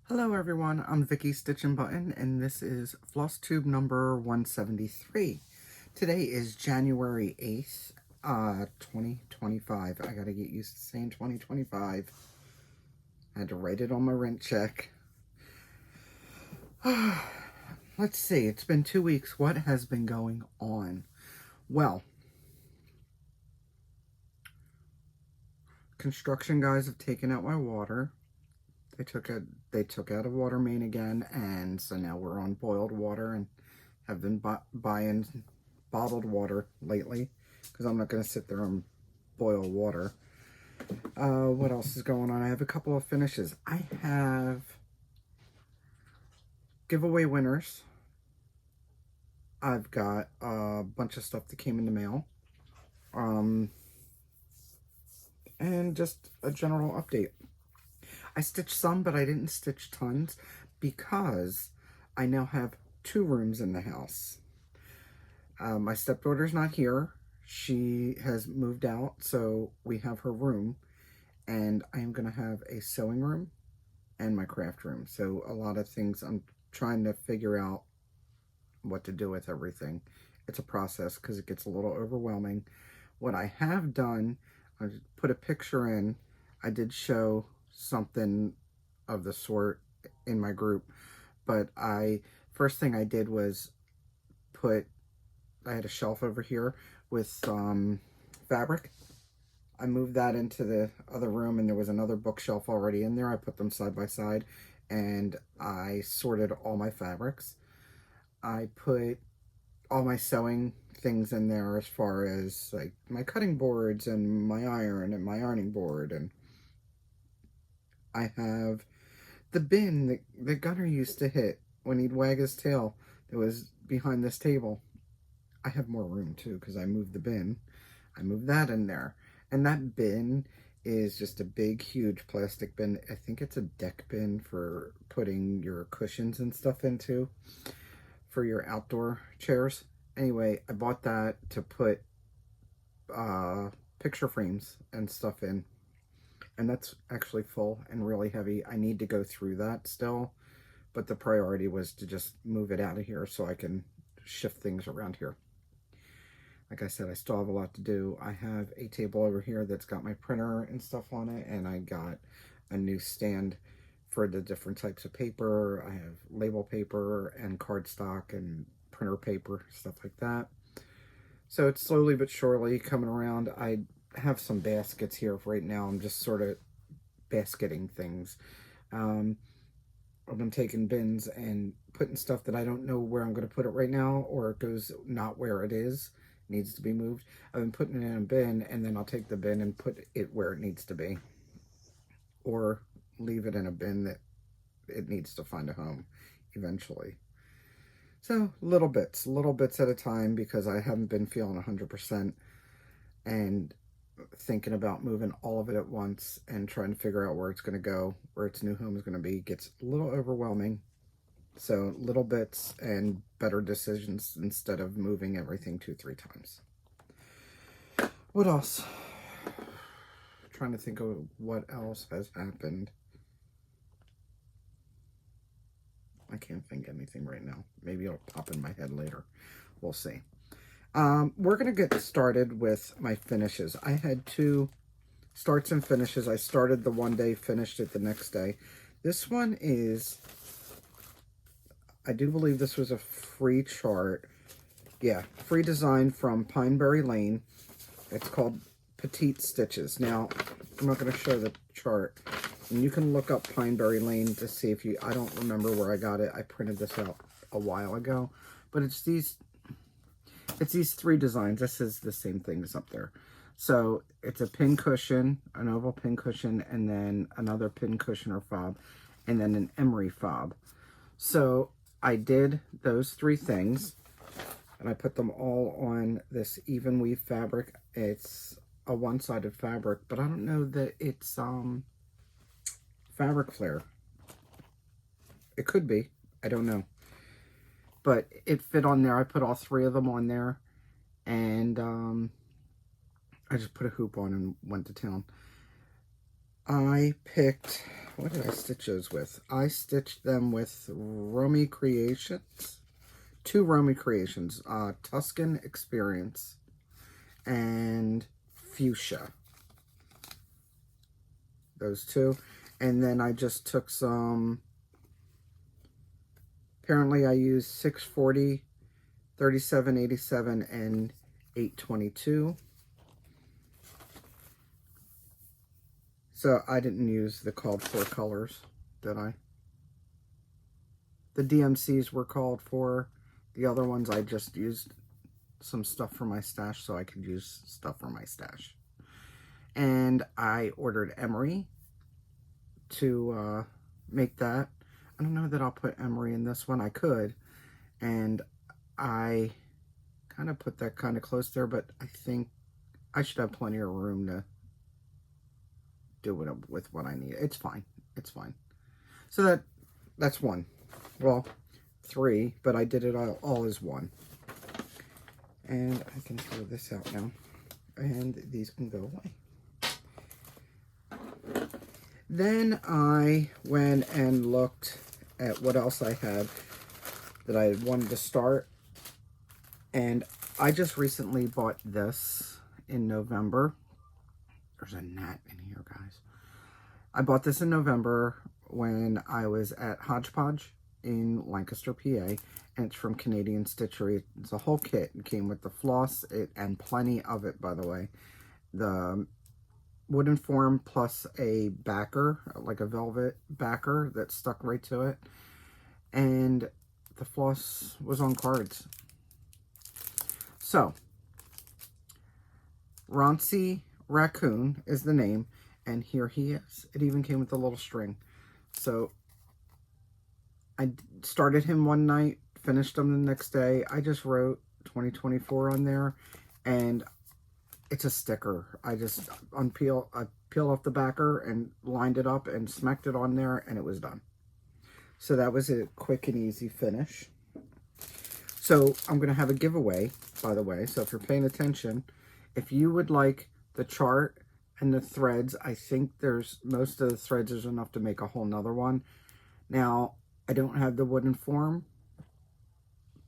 Hello everyone, I'm Vicky Stitchnbutton and this is Flosstube number 173. Today is January 8th, 2025. I gotta get used to saying 2025. I had to write it on my rent check. Let's see, it's been 2 weeks. What has been going on? Well, construction guys have taken out my water. They took out a water main again, and so now we're on boiled water and have been buying bottled water lately because I'm not going to sit there and boil water. What else is going on? I have a couple of finishes. I have giveaway winners. I've got a bunch of stuff that came in the mail. And just a general update. I stitched some, but I didn't stitch tons because I now have 2 rooms in the house. My stepdaughter's not here. She has moved out, so we have her room, and I am going to have a sewing room and my craft room. So a lot of things I'm trying to figure out what to do with everything. It's a process because it gets a little overwhelming. What I have done, I put a picture in. I did show something of the sort in my group, but first thing I did was I had a shelf over here with fabric. I moved that into the other room, and there was another bookshelf already in there. I put them side by side, and I sorted all my fabrics. I put all my sewing things in there as far as like my cutting boards and my iron and my ironing board, and I have the bin that Gunner used to hit when he'd wag his tail that was behind this table. I have more room too because I moved the bin. I moved that in there. And that bin is just a big, huge plastic bin. I think it's a deck bin for putting your cushions and stuff into for your outdoor chairs. Anyway, I bought that to put picture frames and stuff in. And that's actually full and really heavy. I need to go through that still, but the priority was to just move it out of here so I can shift things around here. Like I said, I still have a lot to do. I have a table over here that's got my printer and stuff on it, and I got a new stand for the different types of paper. I have label paper and cardstock and printer paper, stuff like that. So it's slowly but surely coming around. I have some baskets here right now. I'm just sort of basketing things. I've been taking bins and putting stuff that I don't know where I'm going to put it right now, or it goes not where it is, needs to be moved. I've been putting it in a bin, and then I'll take the bin and put it where it needs to be, or leave it in a bin that it needs to find a home eventually. So little bits at a time, because I haven't been feeling 100%, and thinking about moving all of it at once and trying to figure out where it's going to go, where its new home is going to be, gets a little overwhelming. So little bits and better decisions instead of moving everything 2-3 times. What else? Trying to think of what else has happened. I can't think of anything right now. Maybe it'll pop in my head later. We'll see. We're going to get started with my finishes. I had 2 starts and finishes. I started the one day, finished it the next day. This one is, I do believe this was a free chart. Yeah, free design from Pineberry Lane. It's called Petite Stitches. Now, I'm not going to show the chart. And you can look up Pineberry Lane to see if you, I don't remember where I got it. I printed this out a while ago. But it's these 3 designs. This is the same thing as up there. So it's a pin cushion, an oval pin cushion, and then another pin cushion or fob, and then an emery fob. So I did those 3 things, and I put them all on this even weave fabric. It's a one-sided fabric, but I don't know that it's fabric flare. It could be. I don't know. But it fit on there. I put all 3 of them on there, and I just put a hoop on and went to town. I picked, what did I stitch those with? I stitched them with Romy Creations. 2 Romy Creations, Tuscan Experience and Fuchsia. Those 2. And then I just took some, apparently I used 640, 3787, and 822. So I didn't use the called for colors, did I? The DMCs were called for. The other ones I just used some stuff from my stash so I could use stuff from my stash. And I ordered emery to make that. I don't know that I'll put emery in this one. I could. And I kind of put that kind of close there, but I think I should have plenty of room to do it with what I need. It's fine. It's fine. So that's 1. Well, 3, but I did it all as 1. And I can throw this out now. And these can go away. Then I went and looked at what else I had that I wanted to start. And I just recently bought this in November. There's a gnat in here, guys. I bought this in November when I was at Hodgepodge in Lancaster, PA. And it's from Canadian Stitchery. It's a whole kit. It came with the floss and plenty of it, by the way. The wooden form plus a backer, like a velvet backer that stuck right to it. And the floss was on cards. So, Roncy Raccoon is the name, and here he is. It even came with a little string. So, I started him one night, finished him the next day. I just wrote 2024 on there, and it's a sticker. I just peeled off the backer and lined it up and smacked it on there, and it was done. So that was a quick and easy finish. So I'm going to have a giveaway, by the way. So if you're paying attention, if you would like the chart and the threads, I think there's most of the threads is enough to make a whole nother one. Now, I don't have the wooden form,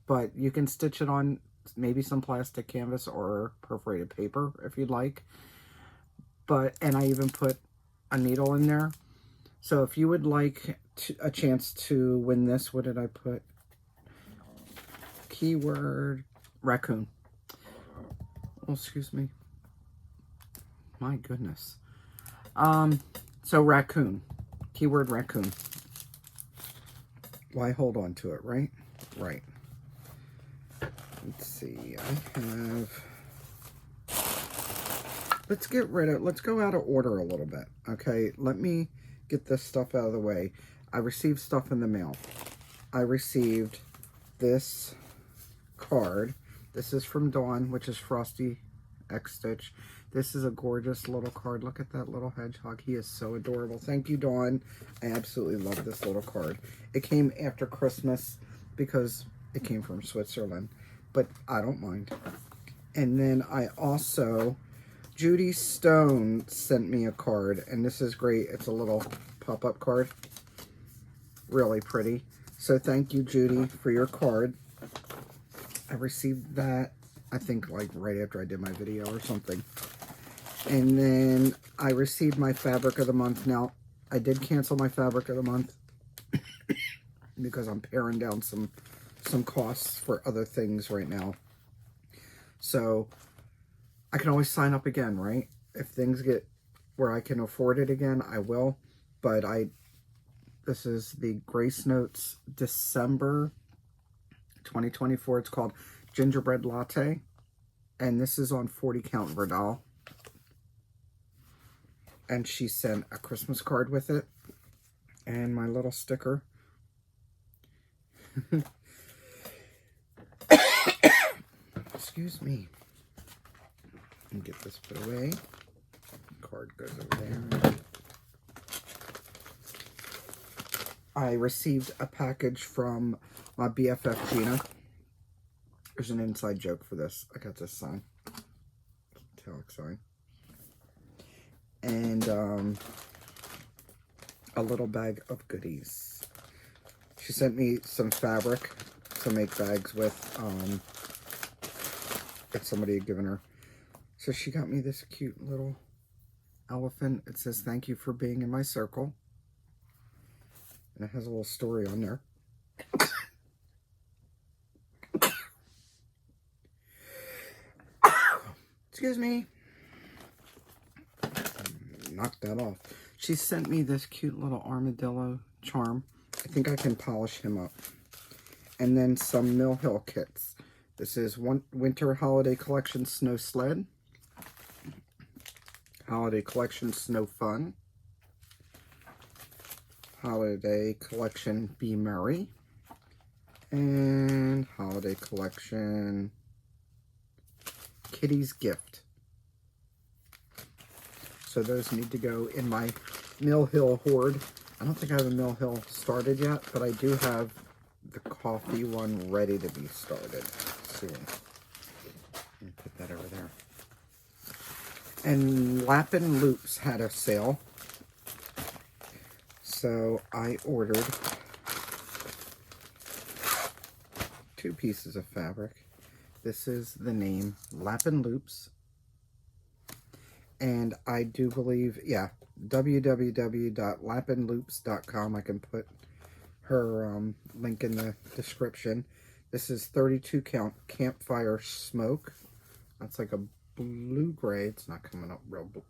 but you can stitch it on maybe some plastic canvas or perforated paper if you'd like. And I even put a needle in there. So if you would like a chance to win this, what did I put? Keyword raccoon. Oh, excuse me. My goodness. So raccoon. Keyword raccoon. Why hold on to it, right? Right. Let's see. I have... Let's go out of order a little bit. Okay, let me get this stuff out of the way. I received stuff in the mail. I received this card. This is from Dawn, which is Frosty X Stitch. This is a gorgeous little card. Look at that little hedgehog. He is so adorable. Thank you, Dawn. I absolutely love this little card. It came after Christmas because it came from Switzerland, but I don't mind. And then I also, Judy Stone sent me a card, and this is great. It's a little pop-up card. Really pretty. So thank you, Judy, for your card. I received that, I think, like right after I did my video or something. And then I received my fabric of the month. Now, I did cancel my fabric of the month because I'm paring down some costs for other things right now. So I can always sign up again, right? If things get where I can afford it again, I will. But this is the Grace Notes December 2024. It's called Gingerbread Latte. And this is on 40 count Verdal. And she sent a Christmas card with it. And my little sticker. Excuse me. Let me get this put away. Card goes over there. I received a package from my BFF Gina. There's an inside joke for this. I got this sign. Metallic sign. And a little bag of goodies. She sent me some fabric to make bags with, that somebody had given her. So she got me this cute little elephant. It says, "Thank you for being in my circle." And it has a little story on there. Excuse me. Knock that off. She sent me this cute little armadillo charm. I think I can polish him up. And then some Mill Hill kits. This is Winter Holiday Collection Snow Sled. Holiday Collection Snow Fun. Holiday Collection Be Merry. And Holiday Collection Kitty's Gift. So those need to go in my Mill Hill hoard. I don't think I have a Mill Hill started yet, but I do have the coffee one ready to be started soon. Let me put that over there. And Lappin' Loops had a sale. So I ordered 2 pieces of fabric. This is the name, Lappin' Loops. And I do believe, yeah, www.lappinloops.com. I can put her link in the description. This is 32 count Campfire Smoke. That's like a blue-gray. It's not coming up real blue.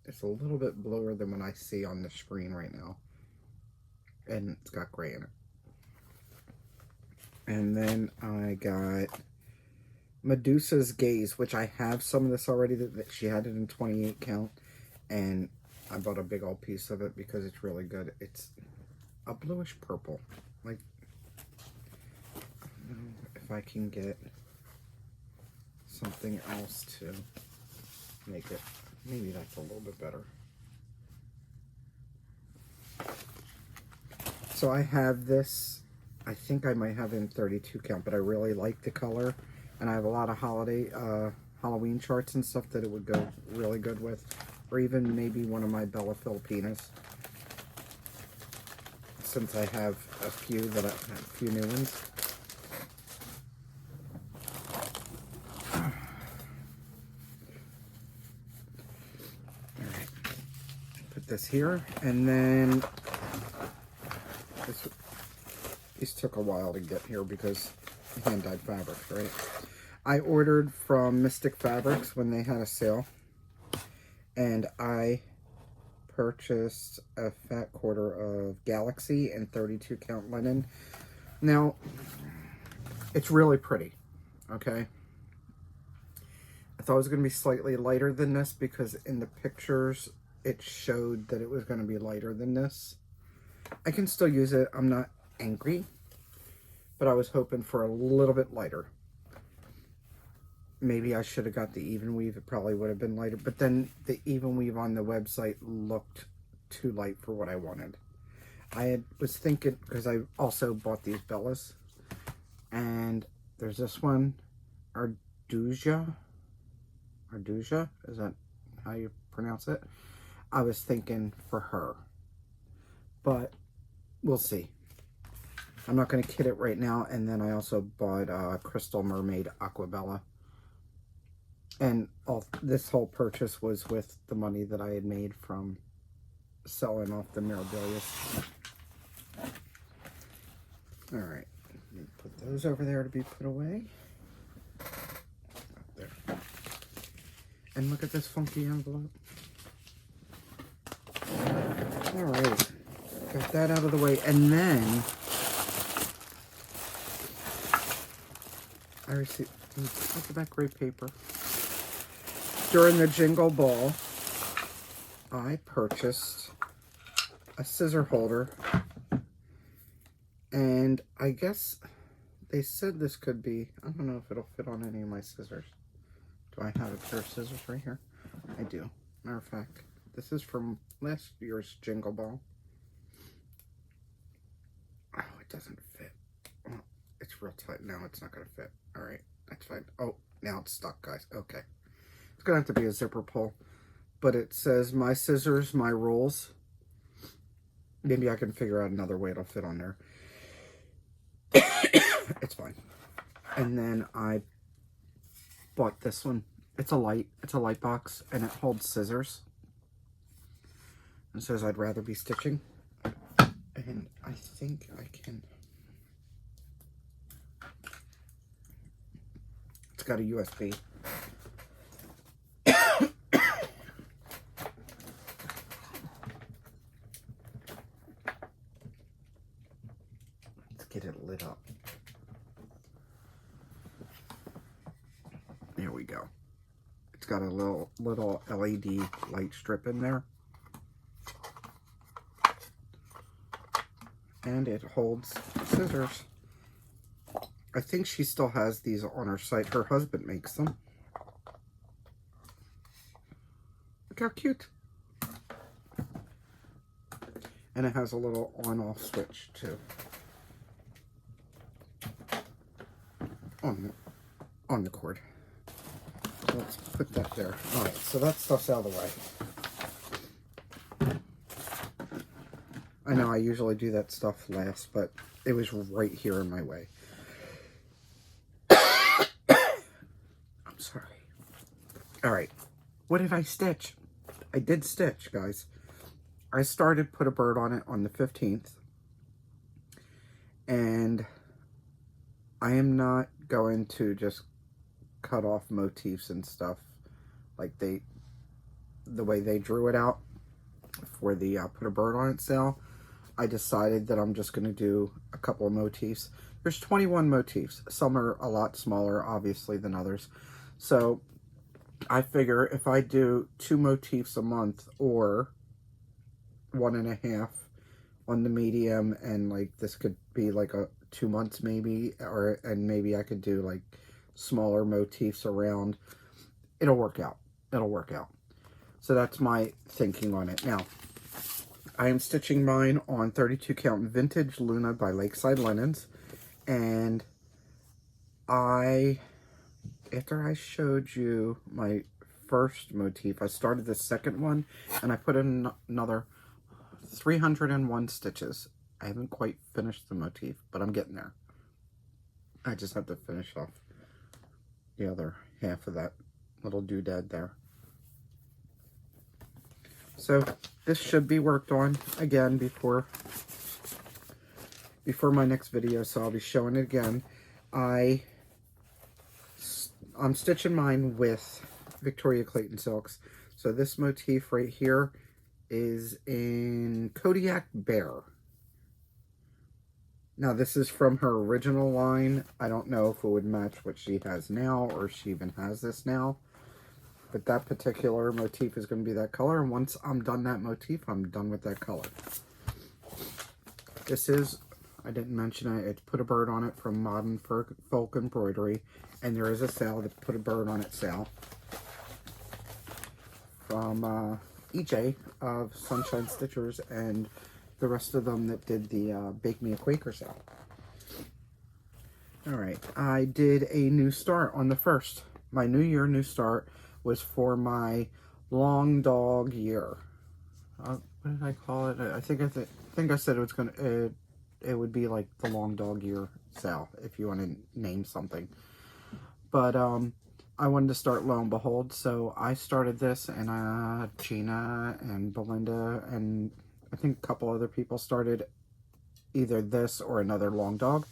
It's a little bit bluer than what I see on the screen right now. And it's got gray in it. And then I got Medusa's Gaze, which I have some of this already. That she had it in 28 count. And I bought a big old piece of it because it's really good. It's a bluish purple. Like, I don't know if I can get something else to make it. Maybe that's a little bit better. So I have this. I think I might have it in 32 count, but I really like the color. And I have a lot of holiday, Halloween charts and stuff that it would go really good with. Or even maybe one of my Bella Filipinas. Since I have a few new ones. Alright. Put this here. And then these took a while to get here because hand-dyed fabrics, right? I ordered from Mystic Fabrics when they had a sale. And I purchased a fat quarter of Galaxy and 32 count linen. Now, it's really pretty, okay? I thought it was going to be slightly lighter than this because in the pictures it showed that it was going to be lighter than this. I can still use it. I'm not angry, but I was hoping for a little bit lighter. Maybe I should have got the even weave. It probably would have been lighter. But then the even weave on the website looked too light for what I wanted. I was thinking, because I also bought these Bellas. And there's this one, Arduja. Arduja? Is that how you pronounce it? I was thinking for her. But we'll see. I'm not going to kit it right now. And then I also bought Crystal Mermaid Aquabella. And this whole purchase was with the money that I had made from selling off the Mirabilis. Alright, put those over there to be put away. Up there. And look at this funky envelope. Alright, got that out of the way. And then I received, look at that great paper. During the Jingle Ball, I purchased a scissor holder, and I guess they said this could be, I don't know if it'll fit on any of my scissors. Do I have a pair of scissors right here? I do. Matter of fact, this is from last year's Jingle Ball. Oh, it doesn't fit. Oh, it's real tight. Now it's not going to fit. All right, that's fine. Oh, now it's stuck, guys. Okay. It's going to have to be a zipper pull. But it says, my scissors, my rules. Maybe I can figure out another way it'll fit on there. It's fine. And then I bought this one. It's a light box, and it holds scissors. It says I'd rather be stitching. And I think I can. It's got a USB. Let's get it lit up. There we go. It's got a little LED light strip in there. And it holds scissors. I think she still has these on her site. Her husband makes them. Look how cute. And it has a little on-off switch too. On the cord. Let's put that there. Alright, so that stuff's out of the way. I know I usually do that stuff last, but it was right here in my way. I'm sorry. Alright, what did I stitch? I did stitch, guys. I started Put a Bird on it on the 15th. And I am not going to just cut off motifs and stuff like the way they drew it out for the Put a Bird on it sale. I decided that I'm just going to do a couple of motifs. There's 21 motifs. Some are a lot smaller, obviously, than others. So I figure if I do 2 motifs a month, or 1.5 on the medium, and like this could be like a 2 months maybe, and maybe I could do like smaller motifs around. It'll work out. It'll work out. So that's my thinking on it. Now, I am stitching mine on 32 count Vintage Luna by Lakeside Linens. And after I showed you my first motif, I started the second one, and I put in another 301 stitches. I haven't quite finished the motif, but I'm getting there. I just have to finish off the other half of that little doodad there. So this should be worked on again before my next video, so I'll be showing it again. I'm stitching mine with Victoria Clayton silks. So this motif right here is in Kodiak Bear. Now this is from her original line. I don't know if it would match what she has now, or if she even has this now. But that particular motif is going to be that color. And once I'm done that motif, I'm done with that color. This is, I didn't mention it, it's Put a Bird on it from Modern Folk Embroidery. And there is a sale, the Put a Bird on it sale, from EJ of Sunshine Stitchers and the rest of them that did the Bake Me a Quaker sale. Alright, I did a new start on the 1st. My New Year new start was for my long dog year. What did I call it? I think I said it was gonna. It would be like the long dog year sale if you want to name something. But I wanted to start Lo and Behold, so I started this, and Gina and Belinda and I think a couple other people started either this or another long dog.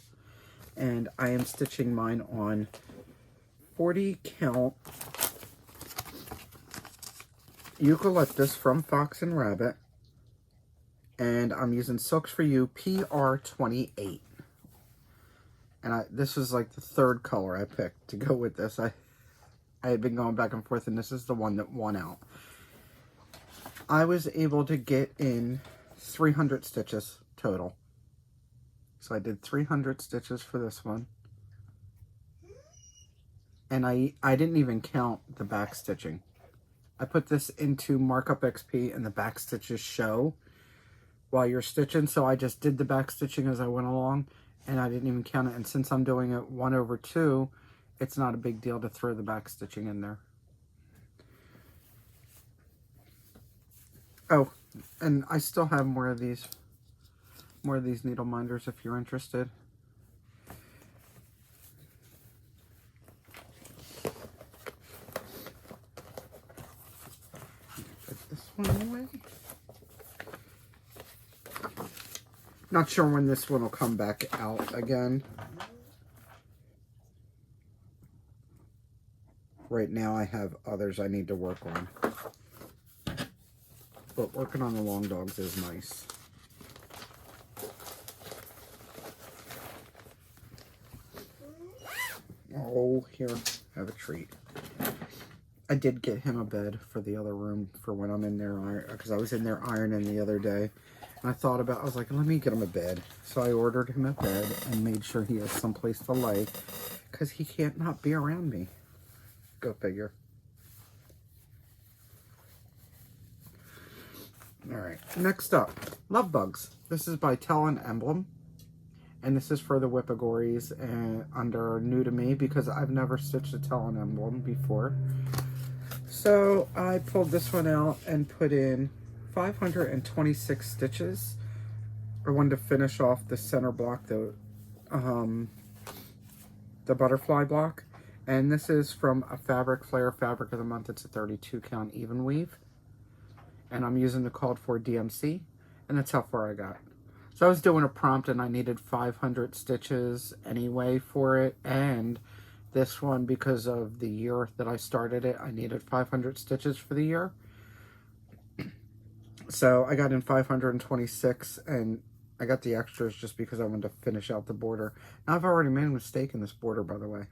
And I am stitching mine on 40 count eucalyptus from Fox and Rabbit, and I'm using Silks for You PR28. And this is like the 3rd color I picked to go with this. I had been going back and forth, and this is the one that won out. I was able to get in 300 stitches total. So I did 300 stitches for this one. And I didn't even count the back stitching. I put this into Markup XP, and the back stitches show while you're stitching. So I just did the back stitching as I went along, and I didn't even count it. And since I'm doing it 1/2, it's not a big deal to throw the back stitching in there. Oh, and I still have more of these more of these needle minders if you're interested. Put this one away. Not sure when this one will come back out again. Right now I have others I need to work on. But working on the long dogs is nice. Oh, here, have a treat. I did get him a bed for the other room for when I'm in there, because I was in there ironing the other day. And I thought about, I was like, let me get him a bed. So I ordered him a bed and made sure he has someplace to lay, because he can't not be around me. Go figure. Alright, next up, Love Bugs. This is by Tell Emblem. And this is for the Whippagories and under New to Me, because I've never stitched a Tell Emblem before. So I pulled this one out and put in 526 stitches. I wanted to finish off the center block, the butterfly block. And this is from a Fabric Flare Fabric of the Month. It's a 32 count even weave. And I'm using the called for DMC, and that's how far I got. So I was doing a prompt and I needed 500 stitches anyway for it, and this one, because of the year that I started it, I needed 500 stitches for the year. So I got in 526, and I got the extras just because I wanted to finish out the border. Now I've already made a mistake in this border, by the way,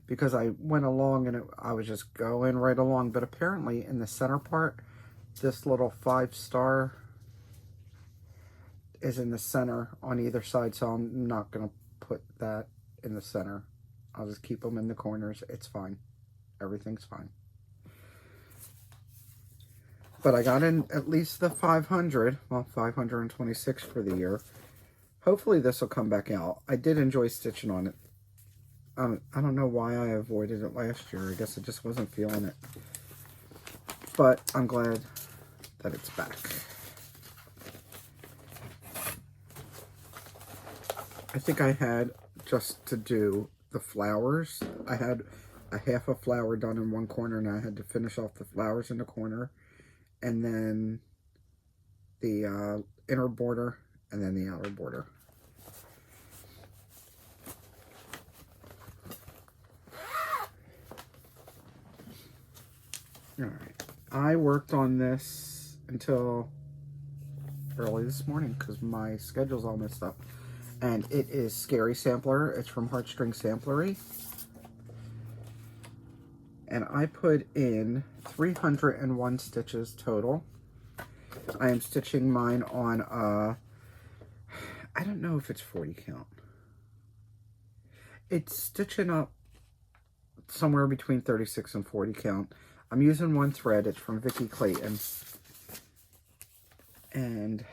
because I went along and I was just going right along, but apparently in the center part, this little 5-star is in the center on either side, so I'm not going to put that in the center. I'll just keep them in the corners. It's fine. Everything's fine. But I got in at least the 500, well, 526 for the year. Hopefully this will come back out. I did enjoy stitching on it. I don't know why I avoided it last year. I guess I just wasn't feeling it. But I'm glad that it's back. I think I had, just to do the flowers, I had a half a flower done in one corner, and I had to finish off the flowers in the corner, and then the inner border, and then the outer border. Alright, I worked on this until early this morning because my schedule's all messed up. And it is Scary Sampler. It's from Heartstring Samplery. And I put in 301 stitches total. I am stitching mine on I don't know if it's 40 count. It's stitching up somewhere between 36 and 40 count. I'm using one thread. It's from Vicki Clayton. And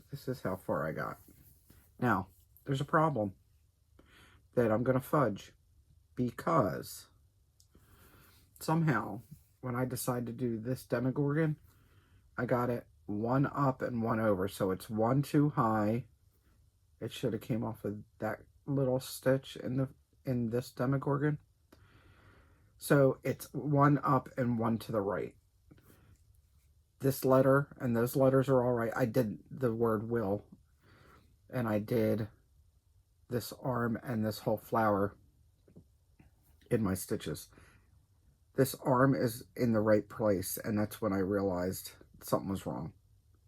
this is how far I got. Now, there's a problem that I'm going to fudge, because somehow when I decide to do this Demogorgon, I got it one up and one over. So it's one too high. It should have came off of that little stitch in this Demogorgon. So it's one up and one to the right. This letter and those letters are all right. I did the word will, and I did this arm and this whole flower in my stitches. This arm is in the right place, and that's when I realized something was wrong.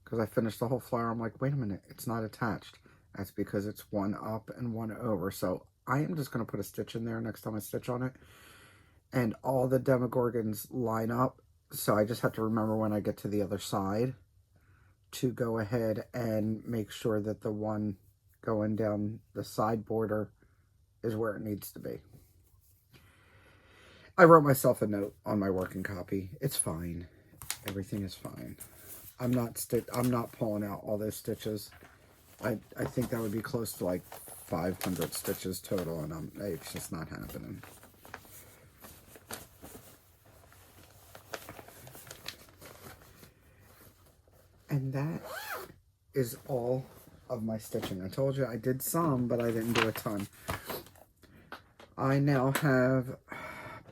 Because I finished the whole flower, I'm like, wait a minute, it's not attached. That's because it's one up and one over. So I am just going to put a stitch in there next time I stitch on it. And all the Demogorgons line up. So I just have to remember when I get to the other side to go ahead and make sure that the one going down the side border is where it needs to be. I wrote myself a note on my working copy. It's fine. Everything is fine. I'm not pulling out all those stitches. I think that would be close to like 500 stitches total, and it's just not happening. And that is all of my stitching. I told you I did some, but I didn't do a ton. I now have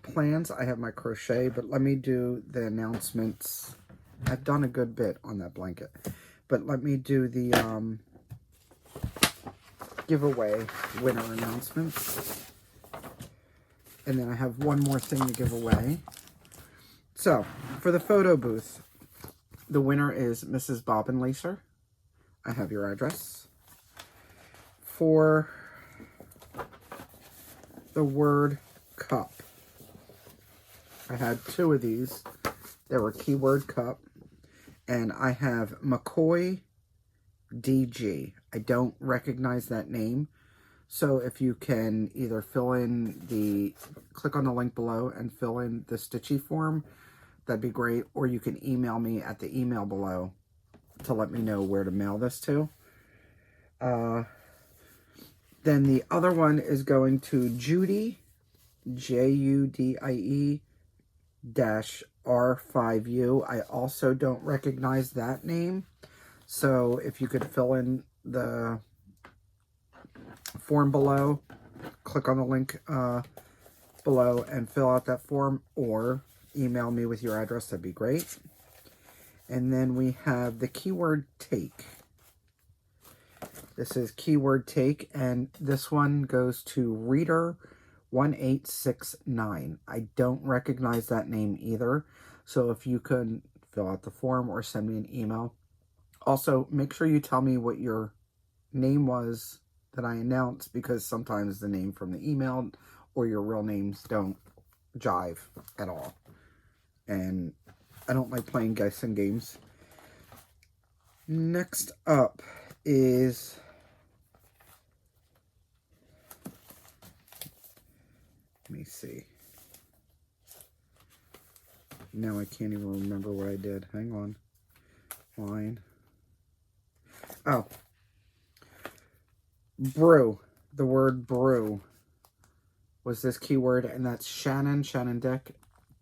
plans. I have my crochet, but let me do the announcements. I've done a good bit on that blanket, but let me do the giveaway winner announcements. And then I have one more thing to give away. So, for the photo booth, the winner is Mrs. Bobbin Lacer. I have your address. For the word cup, I had 2 of these. They were keyword cup. And I have McCoy DG. I don't recognize that name. So if you can either click on the link below and fill in the Stitchy form, that'd be great. Or you can email me at the email below to let me know where to mail this to. Then the other one is going to Judy, JUDIE -R5U. I also don't recognize that name. So if you could fill in the form below, click on the link below and fill out that form, or email me with your address, that'd be great. And then we have the keyword take. This is keyword take, and this one goes to Reader 1869. I don't recognize that name either. So if you could fill out the form or send me an email. Also, make sure you tell me what your name was that I announced, because sometimes the name from the email or your real names don't jive at all. And I don't like playing guessing games. Next up is... let me see. Now I can't even remember what I did. Hang on. Line. Oh. Brew. The word brew was this keyword, and that's Shannon Dick.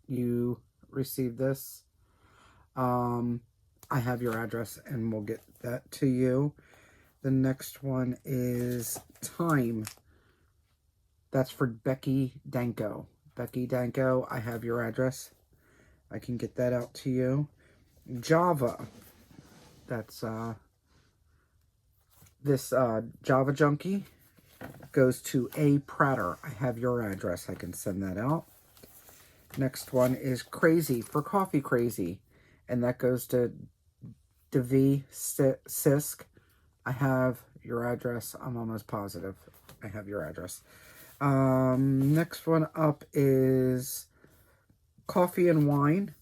You received this. I have your address, and we'll get that to you. The next one is time. That's for Becky Danko. Becky Danko, I have your address. I can get that out to you. Java. That's this Java Junkie goes to A. Prater. I have your address. I can send that out. Next one is Crazy for Coffee Crazy. And that goes to Devi Sisk. I have your address. I'm almost positive I have your address. Next one up is Coffee and Wine.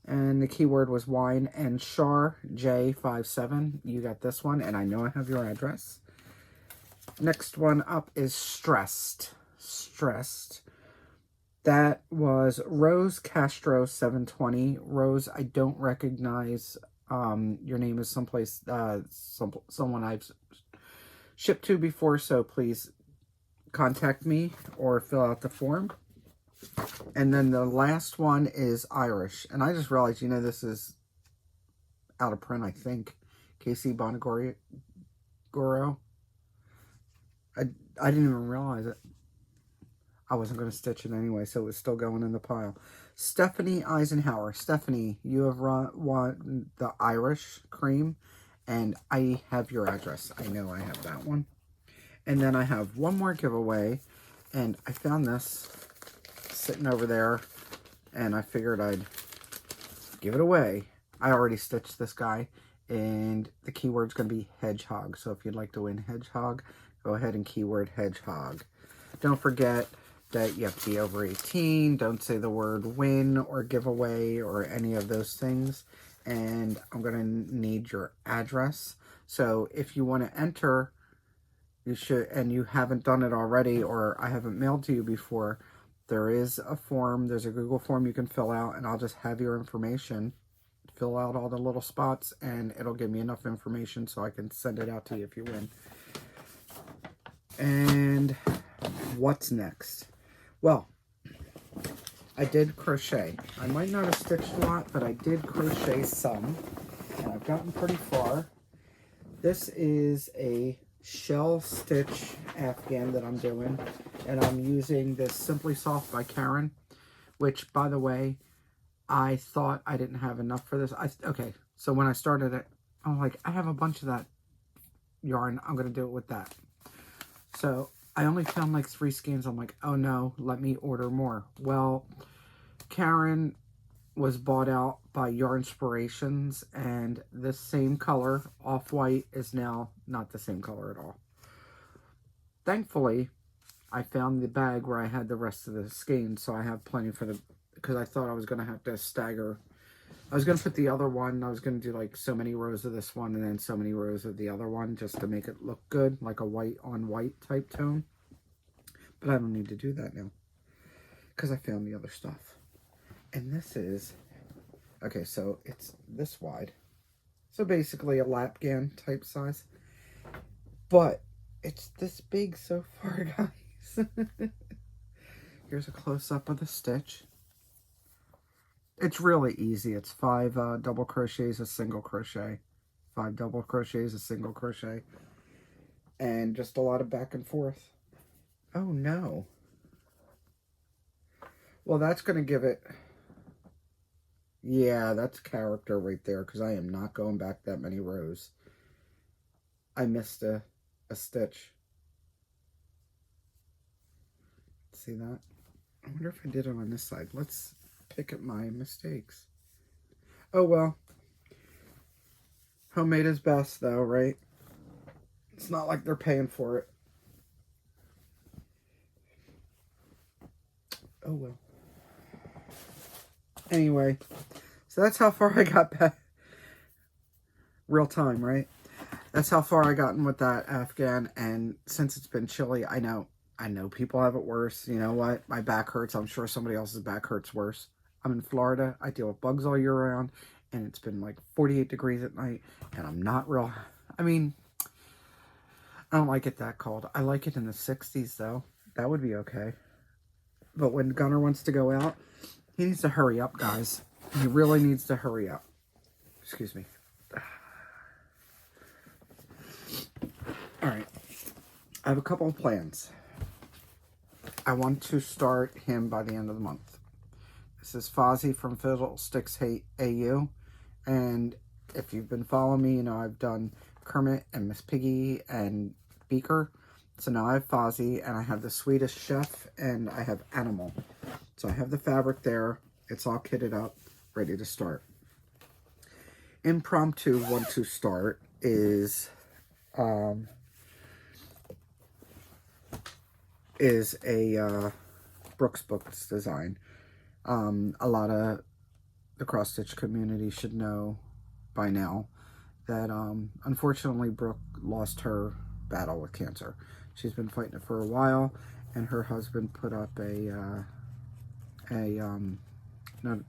And the keyword was wine. And Char J57. You got this one. And I know I have your address. Next one up is Stressed. Stressed. That was Rose Castro 720. Rose, I don't recognize your name is someplace, someone I've shipped to before, so please contact me or fill out the form. And then the last one is Irish. And I just realized, this is out of print, I think. Casey Bonagoro. I didn't even realize it. I wasn't going to stitch it anyway, so it was still going in the pile. Stephanie Eisenhower. Stephanie, you have won the Irish cream, and I have your address. I know I have that one. And then I have one more giveaway, and I found this sitting over there, and I figured I'd give it away. I already stitched this guy, and the keyword's going to be hedgehog. So if you'd like to win hedgehog, go ahead and keyword hedgehog. Don't forget that you have to be over 18. Don't say the word win or giveaway or any of those things. And I'm going to need your address. So if you want to enter, you should, and you haven't done it already, or I haven't mailed to you before, there is a form. There's a Google form you can fill out, and I'll just have your information. Fill out all the little spots, and it'll give me enough information so I can send it out to you if you win. And what's next? Well, I did crochet. I might not have stitched a lot, but I did crochet some, and I've gotten pretty far. This is a shell stitch afghan that I'm doing, and I'm using this Simply Soft by Karen, which, by the way, I thought I didn't have enough for this. Okay, so when I started it, I'm like, I have a bunch of that yarn. I'm going to do it with that. So I only found like 3 skeins. I'm like, oh no, let me order more. Well, Karen was bought out by Yarnspirations, and this same color, off-white, is now not the same color at all. Thankfully, I found the bag where I had the rest of the skeins, so I have plenty for the, because I thought I was going to have to stagger. I was going to put the other one, I was going to do like so many rows of this one and then so many rows of the other one just to make it look good, like a white on white type tone. But I don't need to do that now because I found the other stuff. And this is, okay, so it's this wide. So basically a lapgan type size. But it's this big so far, guys. Here's a close-up of the stitch. It's really easy. It's 5 double crochets, a single crochet. 5 double crochets, a single crochet. And just a lot of back and forth. Oh, no. Well, that's going to give it... Yeah, that's character right there, because I am not going back that many rows. I missed a stitch. See that? I wonder if I did it on this side. Let's pick at my mistakes. Oh, well. Homemade is best, though, right? It's not like they're paying for it. Oh, well. Anyway, so that's how far I got back. Real time, right? That's how far I gotten with that afghan. And since it's been chilly, I know people have it worse. You know what? My back hurts. I'm sure somebody else's back hurts worse. I'm in Florida. I deal with bugs all year round. And it's been like 48 degrees at night. And I'm not real... I mean, I don't like it that cold. I like it in the 60s, though. That would be okay. But when Gunner wants to go out, he needs to hurry up, guys. He really needs to hurry up. Excuse me. Alright. I have a couple of plans. I want to start him by the end of the month. This is Fozzie from Fiddlesticks AU. And if you've been following me, you know I've done Kermit and Miss Piggy and Beaker. So now I have Fozzie, and I have the Swedish Chef, and I have Animal. So I have the fabric there. It's all kitted up, ready to start. Impromptu want to start is a Brooks Books design. A lot of the cross-stitch community should know by now that unfortunately Brooke lost her battle with cancer. She's been fighting it for a while, and her husband put up a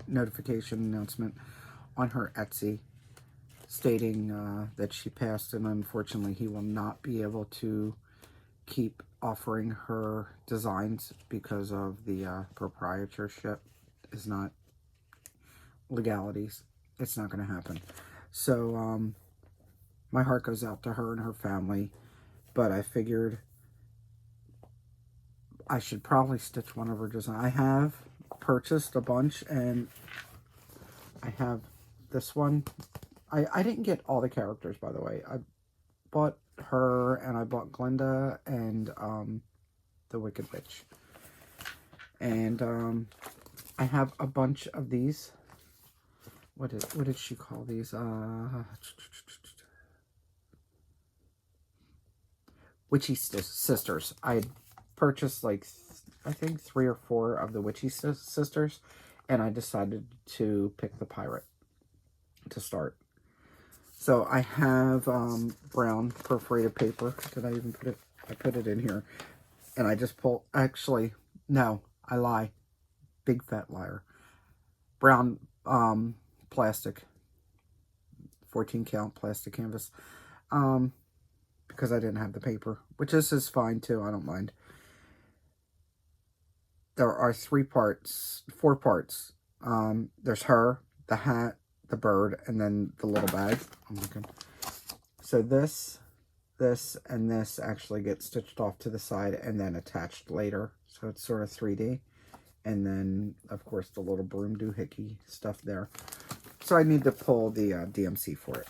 notification announcement on her Etsy stating that she passed, and unfortunately he will not be able to keep offering her designs because of the proprietorship is not legalities. It's not going to happen. So my heart goes out to her and her family, but I figured I should probably stitch one of her designs. I have purchased a bunch, and I have this one. I didn't get all the characters, by the way. I bought her, and I bought Glinda and the Wicked Witch. And I have a bunch of these. What did she call these? Witchy Sisters. I purchased like I think 3 or 4 of the Witchy Sisters, and I decided to pick the Pirate to start. So I have brown perforated paper. Did I even put it? I put it in here, and I just pulled. Actually, no, I lie. Big fat liar. Brown plastic, 14 count plastic canvas, because I didn't have the paper, which this is fine too. I don't mind. There are 4 parts. There's her, the hat, the bird, and then the little bag. I'm looking. So this, and this actually get stitched off to the side and then attached later. So it's sort of 3D. And then, of course, the little broom doohickey stuff there. So I need to pull the DMC for it.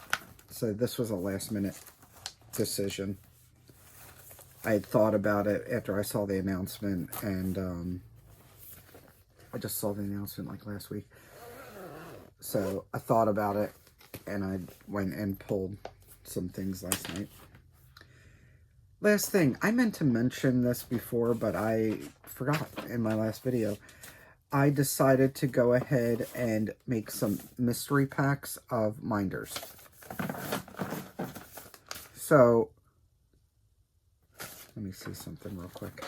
So this was a last minute decision. I had thought about it after I saw the announcement, and I just saw the announcement like last week. So I thought about it, and I went and pulled some things last night. Last thing, I meant to mention this before, but I forgot in my last video. I decided to go ahead and make some mystery packs of minders. So, let me see something real quick.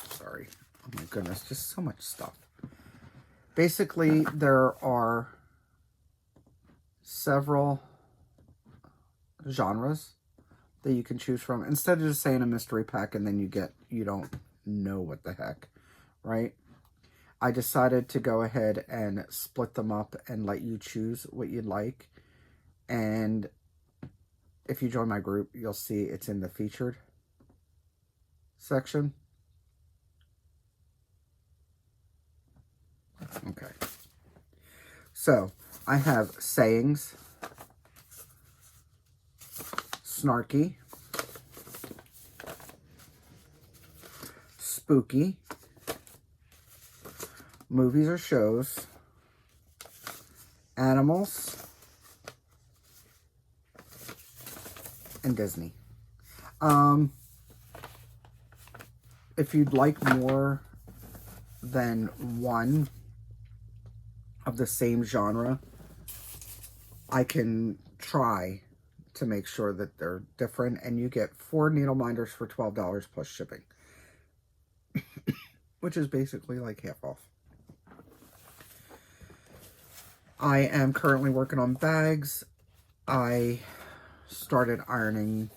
Sorry. Oh my goodness, just so much stuff. Basically, there are several genres that you can choose from. Instead of just saying a mystery pack and then you don't know what the heck, right? I decided to go ahead and split them up and let you choose what you'd like. And if you join my group, you'll see it's in the featured section. Okay. So, I have sayings, snarky, spooky, movies or shows, animals, and Disney. If you'd like more than one of the same genre, I can try to make sure that they're different, and you get 4 needle minders for $12 plus shipping, which is basically like half off. I am currently working on bags. I started ironing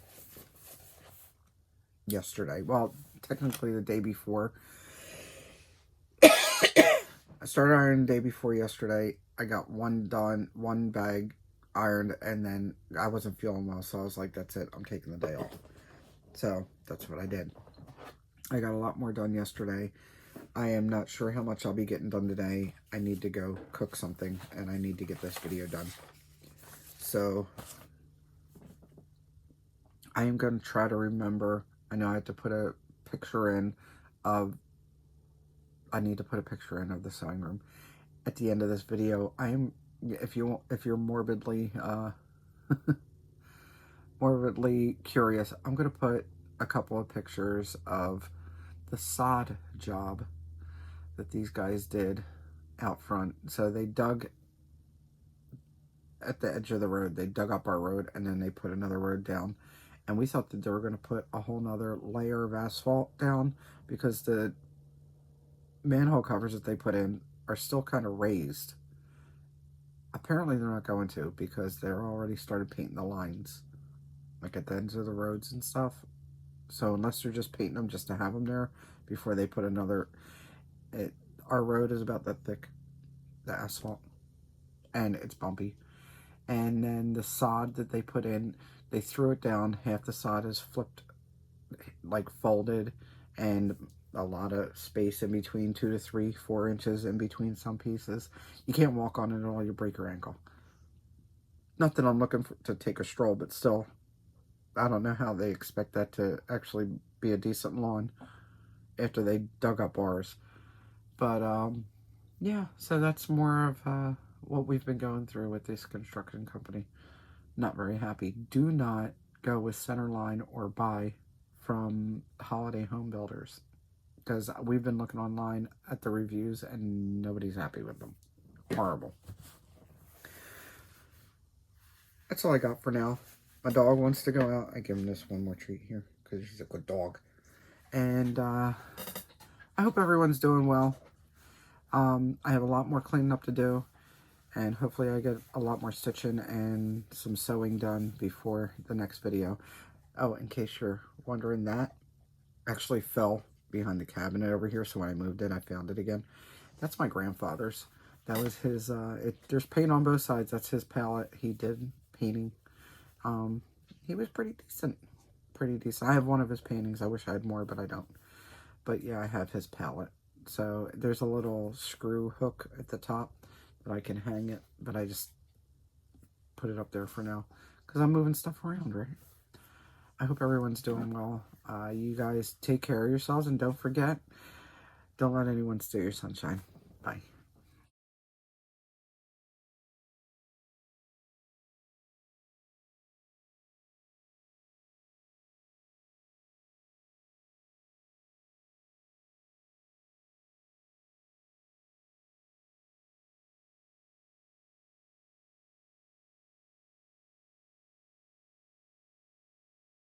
yesterday. Well, technically the day before. I started ironing the day before yesterday. I got one done, one bag ironed, and then I wasn't feeling well, so I was like, that's it. I'm taking the day off. So that's what I did. I got a lot more done yesterday. I am not sure how much I'll be getting done today. I need to go cook something, and I need to get this video done. So I am going to try to remember. I know I have to put a picture in of, I need to put a picture in of the sewing room at the end of this video. I am, if you're morbidly morbidly curious, I'm going to put a couple of pictures of the sod job that these guys did out front. So they dug at the edge of the road. They dug up our road, and then they put another road down. And we thought that they were going to put a whole nother layer of asphalt down, because the manhole covers that they put in are still kind of raised. Apparently they're not going to, because they're already started painting the lines, like at the ends of the roads and stuff. So unless they're just painting them just to have them there before they put another, our road is about that thick, the asphalt, and it's bumpy. And then the sod that they put in, they threw it down. Half the sod is flipped, like folded, and a lot of space in between, 2 to 3, 4 inches in between some pieces. You can't walk on it at all, you break your ankle. Not that I'm looking to take a stroll, but still, I don't know how they expect that to actually be a decent lawn after they dug up ours. But yeah, so that's more of what we've been going through with this construction company. Not very happy. Do not go with Centerline or buy from Holiday Home Builders, because we've been looking online at the reviews and nobody's happy with them. Horrible. That's all I got for now. My dog wants to go out. I give him this one more treat here because he's a good dog. And I hope everyone's doing well. I have a lot more cleaning up to do, and hopefully I get a lot more stitching and some sewing done before the next video. Oh, in case you're wondering, that actually fell behind the cabinet over here, so when I moved it, I found it again. That's my grandfather's. That was his, there's paint on both sides. That's his palette. He did painting. he was pretty decent. Pretty decent. I have one of his paintings. I wish I had more, but I don't. But yeah, I have his palette. So there's a little screw hook at the top that I can hang it, but I just put it up there for now because I'm moving stuff around, right? I hope everyone's doing well. You guys take care of yourselves, and don't forget, don't let anyone steal your sunshine. Bye.